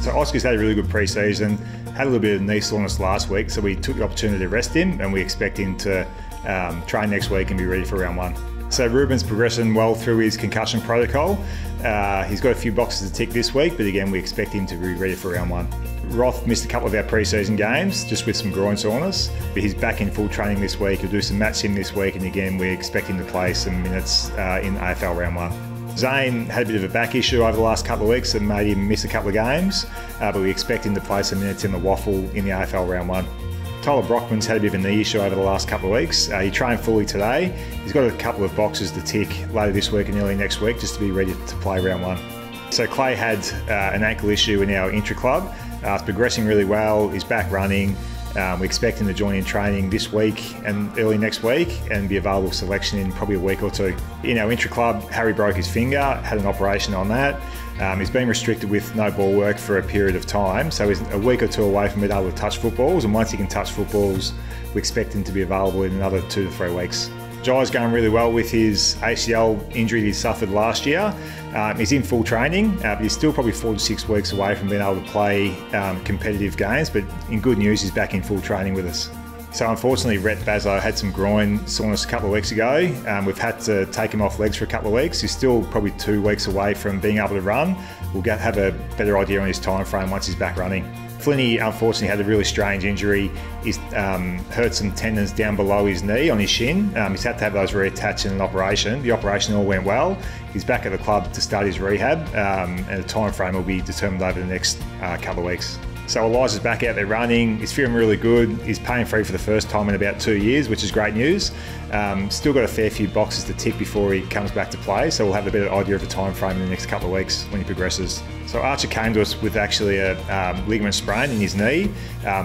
So Oscar's had a really good pre-season, had a little bit of knee soreness last week, so we took the opportunity to rest him, and we expect him to train next week and be ready for round one. So Ruben's progressing well through his concussion protocol. He's got a few boxes to tick this week, but again, we expect him to be ready for round one. Roth missed a couple of our pre-season games just with some groin soreness, but he's back in full training this week. He'll do some match sim this week, and again, we expect him to play some minutes in AFL round one. Zane had a bit of a back issue over the last couple of weeks that made him miss a couple of games, but we expect him to play some minutes in the WAFL in the AFL round one. Tyler Brockman's had a bit of a knee issue over the last couple of weeks. He trained fully today. He's got a couple of boxes to tick later this week and early next week just to be ready to play round one. So Clay had an ankle issue in our intra-club. It's progressing really well. He's back running. We expect him to join in training this week and early next week and be available for selection in probably a week or two. In our intra-club, Harry broke his finger, had an operation on that. He's been restricted with no ball work for a period of time, so he's a week or two away from being able to touch footballs, and once he can touch footballs, we expect him to be available in another 2 to 3 weeks. Jai's going really well with his ACL injury that he suffered last year. He's in full training, but he's still probably 4 to 6 weeks away from being able to play competitive games, but in good news, he's back in full training with us. So unfortunately, Rhett Bazo had some groin soreness a couple of weeks ago. We've had to take him off legs for a couple of weeks. He's still probably 2 weeks away from being able to run. We'll have a better idea on his time frame once he's back running. Flinny unfortunately had a really strange injury. He's hurt some tendons down below his knee on his shin. He's had to have those reattached in an operation. The operation all went well. He's back at the club to start his rehab, and the time frame will be determined over the next couple of weeks. So Elijah's back out there running. He's feeling really good. He's pain free for the first time in about 2 years, which is great news. Still got a fair few boxes to tick before he comes back to play, so we'll have a better idea of the time frame in the next couple of weeks when he progresses. So Archer came to us with actually a ligament sprain in his knee.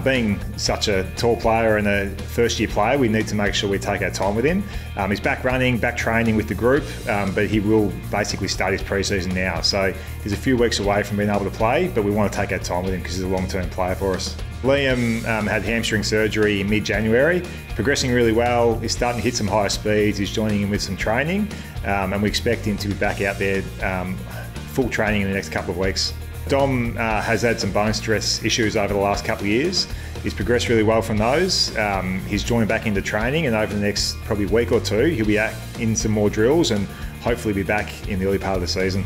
Being such a tall player and a first-year player, we need to make sure we take our time with him. He's back running, back training with the group, but he will basically start his pre-season now. So he's a few weeks away from being able to play, but we want to take our time with him because he's a long-term player for us. Liam had hamstring surgery in mid-January, progressing really well. He's starting to hit some higher speeds. He's joining in with some training, and we expect him to be back out there full training in the next couple of weeks. Dom has had some bone stress issues over the last couple of years. He's progressed really well from those. He's joined back into training, and over the next probably week or two, he'll be in some more drills and hopefully be back in the early part of the season.